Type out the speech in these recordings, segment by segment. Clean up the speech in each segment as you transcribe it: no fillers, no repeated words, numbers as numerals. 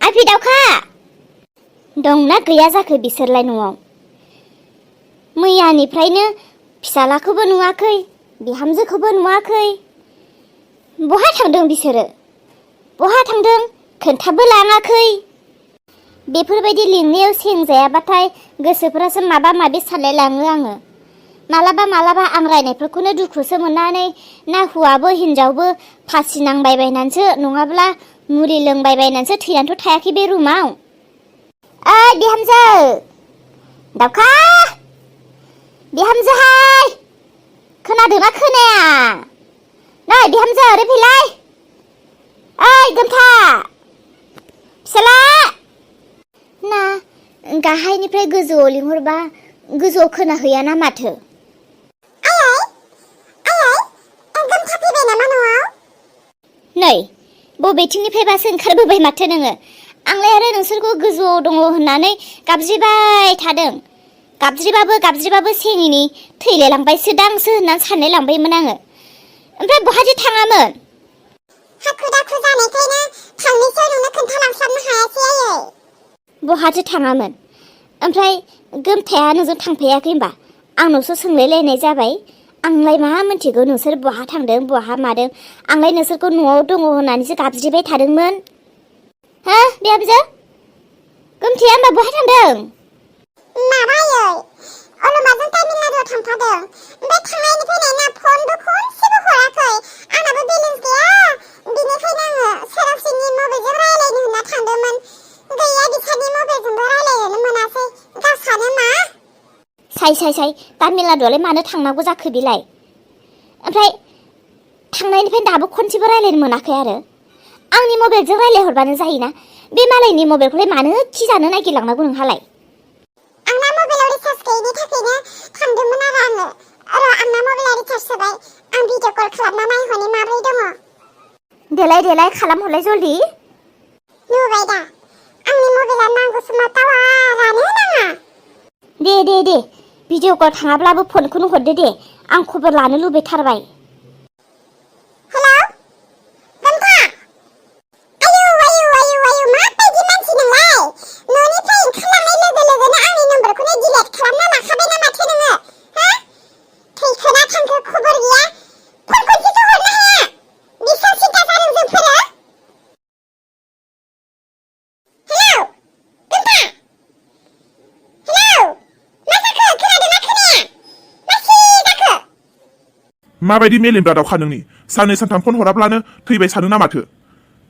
आफि दाउखा दंना गैया जाखो बिसोरलाय न'आव? मैयानिफ्रायनो फिसालाखौबो नुवाखै, बिहामजोखौबो नुवाखै। बहा थांदों बिसोरो? बहा थांदों खोन्थाबो लाङाखै। बेफोरबायदि लिंनायाव सेंजायाबाथाय गोसोफोरासो माबा माबि सानलायलाङो आङो। मालाबा आं रायनायफोरखौनो दुखुसो मोननानै ना हौवाबो हिनजावबो फासि नांबायबायनानैसो नङाब्ला मुलि लोंबायबायनानैसो थैनानैथ' थायाखै बे रुमाव। ओइ बिहामजो दाउखा, बिहामजोहाय खोनादोंना खोनाया? नै बिहामजो ओरै फैलाय। ओइ गोमथा फिसाला ना गाहायनिफ्राय गोजौआव लिंहरबा गोजौआव खोनाहैयाना माथो? नै बबेथिंनिफ्रायबासो ओंखारबोबाय माथो नोङो? आंलाय आरो नोंसोरखौ गोजौआव दङ होननानै गाबज्रिबाय थादों। गाबज्रिबाबो सेनिनि थैलायलांबायसोदांसो होननानै सानलाय लांबायमोन आङो। ओमफ्राय बहाथो थाङामोन? हाखु दाखु जानायखायनो थांनोसै नोंनो खोन्थालांस्लाबनो हायासै आयै। बहाथो थाङामोन? ओमफ्राय गोमथाया नोंजों थांफायाखै होनबा? आंनावसो सोंलायलायनाय जाबाय। आंलाय मा मिथिगौ नोंसोर बहा थांदों बहा मादों? आंलाय नोंसोरखौ न'आव दङ होननानैसो गाबज्रिबाय थादोंमोन। हा बिहामजो गोमथाया होनबा बहा थांदों? माबा आयै अलमाजों तामिलनाडुआव थांफादों। ओमफ्राय थांनायनि फैनायना फनबो खनसेबो हराखै। आंनाबो बेलेन्स गैया। बिनिखायनो आङो सेरावसिनि मबाइलजों रायलायनो होनना थांदोंमोन। गैया बिसानि मबाइलजोंबो रायलायनोनो मोनासै। गावसानो मा? साय तामिलनाडुआलाय मानो थांनांगौ जाखो बेलाय? ओमफ्राय थांनायनिफ्राय दाबो खनसेबो रायलायनो मोनाखै आरो? आंनि मबाइलजों रायलायहरबानो जायोना। बे मालायनि मबाइलखौलाय मानो खि जानो नागिरलांनांगौ नोंहालाय? आंना मबाइलाव रिचार्ज गैयिनि थाखायनो थांदोंमोन आरो आङो। आंना मबाइला रिचार्ज होबाय। आं भिडिअ कल खालामना नायहरनि माब्रै दङ। देलाय खालामहरलाय जल्दि। नुबाय दा आंनि मबाइला नांगौ समाव टावारानो नाङा। दे भिडिअ कल थाङाब्लाबो फनखौनो हरदो दे। आं खबर लानो लुबैथारबाय। हेलौ गोमथा। आयु माबायदि मानसि नोंलाय? न'निफ्राय ओंखारलांनाय लोगो लोगोनो आंनि नम्बरखौनो डिलेट खालामना लाखाबायना माथो नोङो? हा? थैखोना थांखो खबर गैया। फन खनसेसो हरनो हाया? बेसेबां सिन्था जादों जोंफोरो? हेलौ गोमथा। हेलौ मा जाखो? खोनादोंना खोनाया? मा सिरि जाखो? माबायदि मेलेमब्रा दाउखा नोंनि? साननै सानथाम फन हराब्लानो थैबाय सानो ना माथो?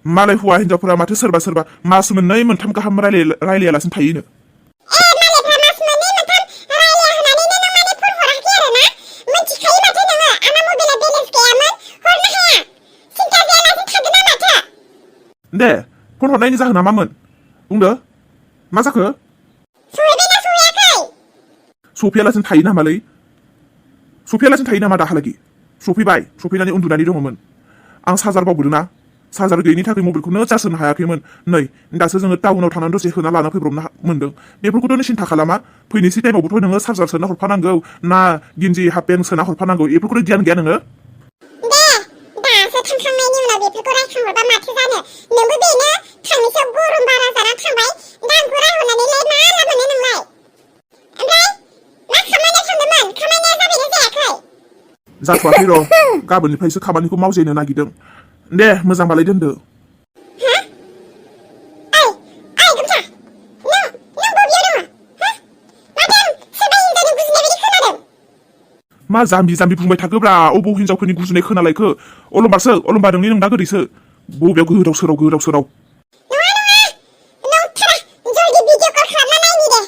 मालाय हौवा हिनजावफोरा माथो सोरबा मास मोननै मोनथाम गाहाम रायलायालासिनो थायोनो। मालायफ्रा मास मोननै मोनथाम रायलाया होननानैनो नों माने फन हराखै आरोना? मिथिखायो माथो नोङो आंना मबाइला बेलेन्स गैयामोन, हरनो हाया। सिन्था जायालासिनो थादो ना माथो? दे फन हरनायनि जाहोना मामोन? बुंदो मा जाखो? सहैबायना सहैयाखै? सफैयालासिनो थायो नामालै? सफैयालासिनो थायो नामा दाहालागि? सफैनानै उन्दुनानै दङमोन। आं चार्जार बावबोदोंना, चार्जार गैयिनि थाखाय मबाइलखौनो चार्ज होनो हायाखैमोन। नै दासो जोङो टाउनाव थांनानै दसे होना लाना फैब्रबनो मोन्दों। बेफोरखौथ' नों सिन्था खालामा। फैनोसै टाइमावबोथ' नोङो चार्जार सोना हरफानांगौ ना गिन्जि हाफ पेन्ट सोना हरफानांगौ, बेफोरखौथ' गियान गैया नोङो? दे दासो थांखांनायनि उनाव बेफोरखौ रायखांहरबा माथो जानो? नोंबो बेनो थांनोसैयाव गरम बारा जाना थांबाय। दा आंखौ रायहरनानैलाय मा लाब मोनो नोंलाय? ओमफ्राय मा खामानियाव थांदोंमोन? खामानिया जाबायना जायाखै? जाथ'वाखै र', गाबोननिफ्रायसो खामानिखौ मावजेननो नागिरदों। दे मोजांबालाय दोनदो। हा? ओइ गोमथा, नों बबेयाव दङ? हा? माथो आं सोरबा हिनजावनि गुजुनाय बायदि खोनादों? मा जाम्बि बुंबाय थाखोब्रा? अबाव हिनजावफोरनि गुजुनाय खोनालायखो? अलंबार नोंना गोदैसो। बबेयाव गोदाव सोराव। नंथारा। जल्दि भिडिअ कल खालामना नायनि दे।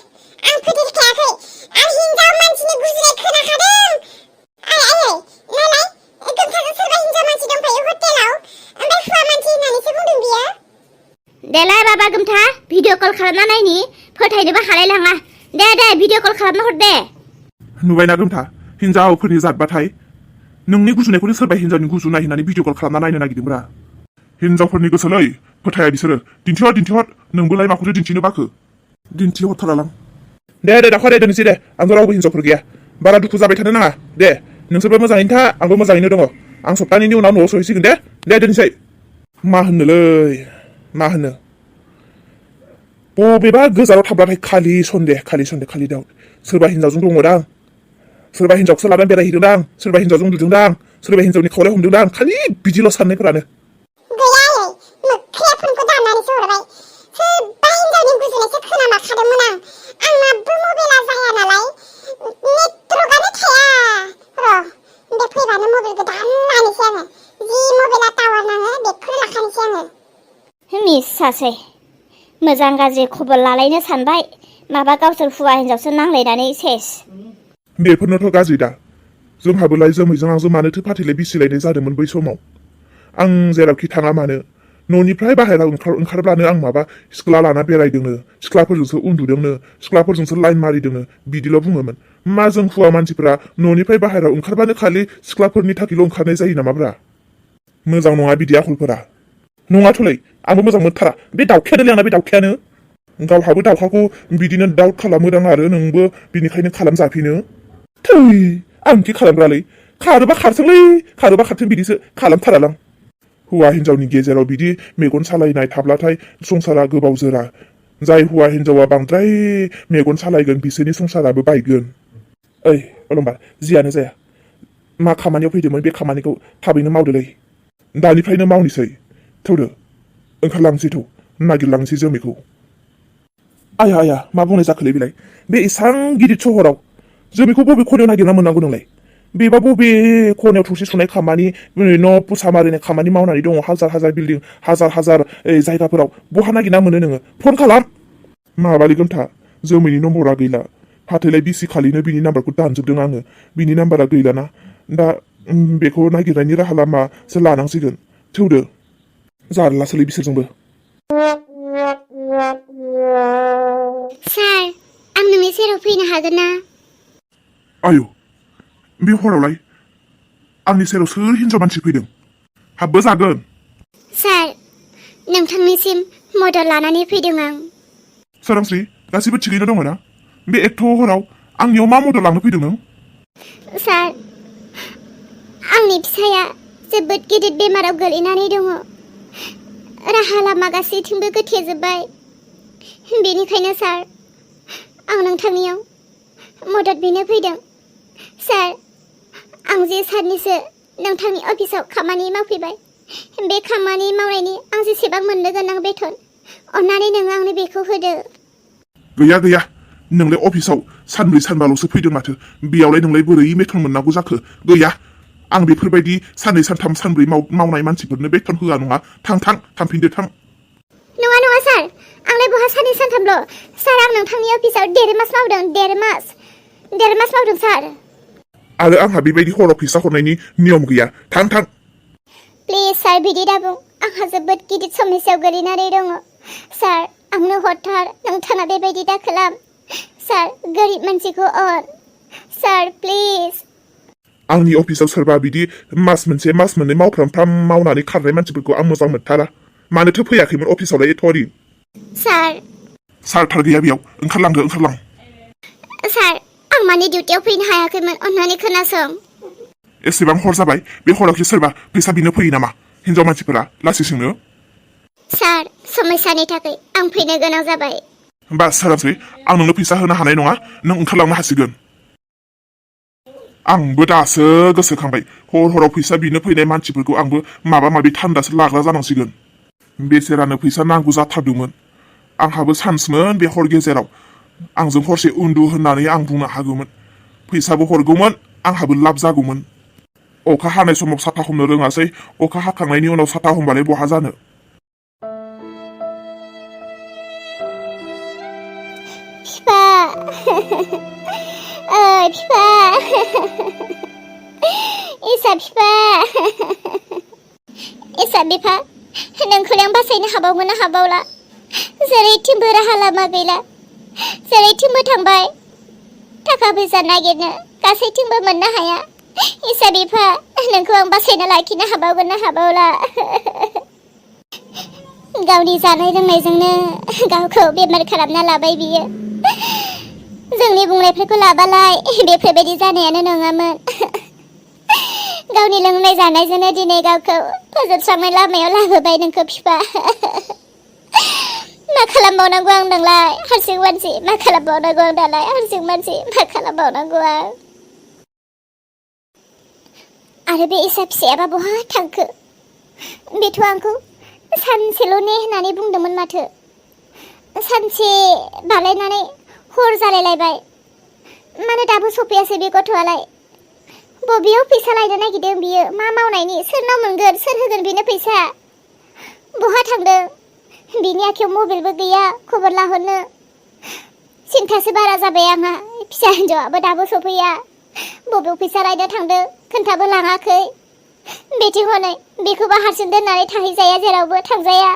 आं फोथायखायाखै। आं हिनजाव मानसिनि गुजुनाय खोनाखादों। नायलाय गोमथाजों सोरबा हिनजाव मानसि दंफायो हटेलाव। ओमफ्राय हौवा मानसि होननानैसो बुंदों बियो। देलाय बाबा गोमथा भिडिअ कल खालामना नायनि, फोथायनोबो हालायलाङा। दे भिडिअ कल खालामना हर दे। नुबायना गोमथा, हिनजावफोरनि जातबाथाय नोंनि गुजुनायखौनो सोरबा हिनजावनि गुजुनाय होननानै भिडिअ कल खालामना नायनो नागिरदोंब्रा। हिनजावफोरनि गोसोलै, फोथाया बिसोरो। दिन्थिहर नोंबोलाय माखौथो दिन्थिनो बाखो? दिन्थिहरथारालां। दे दाखा दे दोननोसै दे। आंथ' रावबो हिनजावफोर गैया। बारा दुखु जाबाय थानो नाङा। दे नोंसोरबो मोजाङैनो था, आंबो मोजाङैनो दङ। आं सप्तानैनि उनाव न'आव सहैसिगोन दे दोनसै। मा होननोलै मा होनो बबेबा गोजानाव थाब्लाथाय खालि सन्देह खालि दाउट सोरबा हिनजावजों दङदां सोरबा हिनजावखौसो लानानै बेरायहैदोंदां सोरबा हिनजावजों उन्दुदोंदां सोरबा हिनजावनि खावलाय हमदोंदां खालि बिदिल' साननायफोरानो गैयालै मोख्राया फनखौ दाननानैसो हरबाय सोरबा हिनजावनि गुजुनायसो खोनामारखादोंमोन आंनाबो मबाइला जाया नालाय नेटवर्कआनो थाया र' बे फैबानो मबाइल गोदान लानोसै आङो जि मबाइला टावार नाङो बेखौनो लाखानोसै आङो मिसासै मोजां गाज्रि खबर लालायनो सानबाय माबा गावसोर हौवा हिनजावसो नांलायनानै सेस बेफोरनोथ' गाज्रि दा जोंहाबोलाय जोमैजों आंजों मानोथो फाथैलाय बिसिलायनाय जादोंमोन बै समाव आं जेरावखि थाङा मानो न'निफ्राय बाहेरायाव ओंखारब्लानो आं माबा सिख्ला लाना बेरायदोंनो सिख्लाफोरजोंसो उन्दुदोंनो सिख्लाफोरजोंसो लाइन मारिदोंनो बिदिल' बुङोमोन मा जों हौवा मानसिफोरा न'निफ्राय बाहेरायाव ओंखारबानो खालि सिख्लाफोरनि थाखायल' ओंखारनाय जायो नामाब्रा मोजां नङा बिदि आखलफोरा नङाथ'लै आंबो मोजां मोनथारा बे दाउखायानो आंना बे दाउखायानो गावहाबो दाउखाखौ बिदिनो दाउट खालामोदां आरो नोंबो बिनिखायनो खालामजाफिनो थै आं बिदि खालामग्रालै खारोबा खारथों बिदिसो खालामथारालां हौवा हिनजावनि गेजेराव बिदि मेगन सालायनाय थाब्लाथाय संसारा गोबाव जोरा जाय हौवा हिनजावा बांद्राय मेगन सालायगोन बिसोरनि संसाराबो बायगोन ओइ अलंबार जियानो जाया मा खामानियाव फैदोंमोन बे खामानिखौ थाबैनो मावदोलै दानिफ्रायनो मावनोसै थौदो ओंखारलांसै थौ नागिरलांसै जोमैखौ आया मा बुंनाय जाखोलै बेलाय बे एसां गिदिर सहराव जोमैखौ बबे खनायाव नागिरना मोननांगौ नोंलाय बेबा बबे खनायाव थोरसि सुनाय खामानि न' पुसा मारिनाय खामानि मावनानै दङ हाजार बिल्डिं हाजार जायगाफोराव बहा नागिरना मोनो नोङो फन खालाम माबालि गोमथा जोमैनि नम्बरा गैला फाथैलाय बिसि खालिनो बिनि नाम्बारखौ दानजोबदों आङो बिनि नाम्बारा गैलाना दा बेखौ नागिरनायनि राहा लामासो लानांसिगोन थौदो जारलासोलै बिसोरजोंबो सार आं नोंनि सेराव फैनो हागोन ना आयौ बे हरावलाय आंनि सेराव सोर हिनजाव मानसि फैदों हाबबो जागोन सार नोंथांनिसिम मदद लानानै फैदों आं सोरांस्रि गासिबो थिगैनो दङ ना बे एथ' हराव आंनियाव मा मदद लांनो फैदों नों सार आंनि फिसाया जोबोद गिदिर बेमाराव गोलैनानै दङ राहा लामा गासैथिंबो गोथेजोब्बाय बेनिखायनो सार आं नोंथांनियाव मदद बिनो फैदों सार आं जे सारनिसो नोंथांनि अफिसाव खामानि मावफैबाय बे खामानि मावनायनि आं जेसेबां मोननो गोनां बेथन अन्नानै नों आंनो बेखौ होदो गैया नोंलाय अफिसाव सानब्रै सानबाल'सो फैदों माथो बेयावलाय नोंलाय बोरै बेथन मोननांगौ जाखो गैया आं बेफोरबायदि साननै सानथाम सानब्रै मावनाय मानसिफोरनो बेथन होआ नङा थांफिनदो थां नङा सार आंलाय बहा साननै सानथामल' सार आं नोंथांनि अफिसाव 1.5 मास मावदों 1.5 मास मावदों सार आरो आंहा बेबायदि हराव फैसा हरनायनि नियम गैया थां प्लिज सार बिदि दाबुं आंहा जोबोद गिदिर समस्यायाव गोलैनानै दङ सार आंनो हरथार नोंथाङा बेबायदि दा खालाम सार गोरिब मानसिखौ अन सार प्लिज आंनि अफिसाव सोरबा बिदि मास मोनसे मास मोननै मावफ्राम मावनानै खारनाय मानसिफोरखौ आं मोजां मोनथारा मानोथो फैयाखैमोन अफिसावलाय एथ'रि सार थार गैया बेयाव ओंखारलां सार आं माने डिउटियाव फैनो हायाखैमोन अन्नानै खोनासं एसेबां हर जाबाय बे हरावखि सोरबा फैसा बिनो फैयो नामा हिनजाव मानसिफोरा लासै सोंनो सार समस्यानि थाखाय आं फैनो गोनां जाबाय बास सारांस्रि आं नोंनो फैसा होनो हानाय नङा नों ओंखारलांनो हासिगोन आंबो दासो गोसोखांबाय हराव फैसा बिनो फैनाय मानसिफोरखौ आंबो माबा माबि थान्दासो लाग्रा जानांसिगोन बेसेरानो फैसा नांगौ जाथारदोंमोन आंहाबो सान्समोन बे हर गेजेराव आंजों हरसे उन्दु होननानै आं बुंनो हागौमोन फैसाबो हरगौमोन आंहाबो लाब जागौमोन अखा हानाय समाव साथा हमनो रोङासै अखा हाखांनायनि उनाव साथा हमबालाय बहा जानो फिफा इसा बिफा नोंखौलाय आं बासायनो हाबावगोन ना हाबावला जेरैथिंबो राहा लामा गैला जेरैथिंबो थांबाय थाखा फैसा नागिरनो गासैथिंबो मोननो हाया इसा बिफा नोंखौ आं बासायना लाखिनो हाबावगोन ना हाबावला गावनि जानाय लोंनायजोंनो गावखौ बेमार खालामना लाबाय बियो जोंनि बुंनायफोरखौ लाबालाय बेफोरबायदि जानायानो नङामोन गावनि लोंनाय जानायजोंनो दिनै गावखौ फोजोबस्रांनाय लामायाव लाबोबाय नोंखौ बिफा। मा खालामबावनांगौ आं नोंलाय हारसिं मानसि, मा खालामबावनांगौ आं दालाय हारसिं मानसि, मा खालामबावनांगौ आं। आरो बे इसा फिसायाबा बहा थांखो? बेथ' आंखौ सानसेल' ने होननानै बुंदोंमोन माथो। सानसे बालायनानै हर जालायलायबाय। मानो दाबो सफैयासै बे गथ'आलाय? बबेयाव फैसा लायनो नागिरदों बियो? मा मावनायनि? सोरनाव मोनगोन? सोर होगोन बेनो फैसा? बहा थांदों? बिनि आखायाव मबाइलबो गैया खबर लाहरनो। सिन्थासो बारा जाबाय आंहा। फिसा हिन्जावाबो दाबो सफैया। बबेयाव फैसा लायनो थांदों खोन्थाबो लाङाखै। बेथिं हनै बेखौबा हारसिं दोननानै थाहैजाया, जेरावबो थांजाया।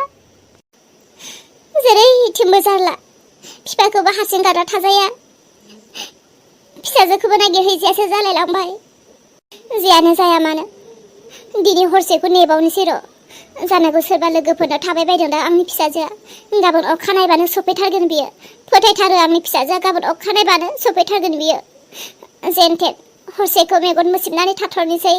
जेरैथिंबो जारला। बिफाखौबो हारसिं गारना थाजाया, फिसाजोखौबो नागिरहैजायासो जालायलांबाय। जियानो जाया मानो दिनै हरसेखौ नेबावनोसै र'। जानांगौ सोरबा लोगोफोरनाव थाबाय बायदों दा आंनि फिसाजोआ। गाबोन अखानायबानो सफैथारगोन बियो। फोथायथारो आंनि फिसाजोआ गाबोन अखानायबानो सफैथारगोन बियो। जेनथेन हरसेखौ मेगन मुसिबनानै थाथ'नोसै।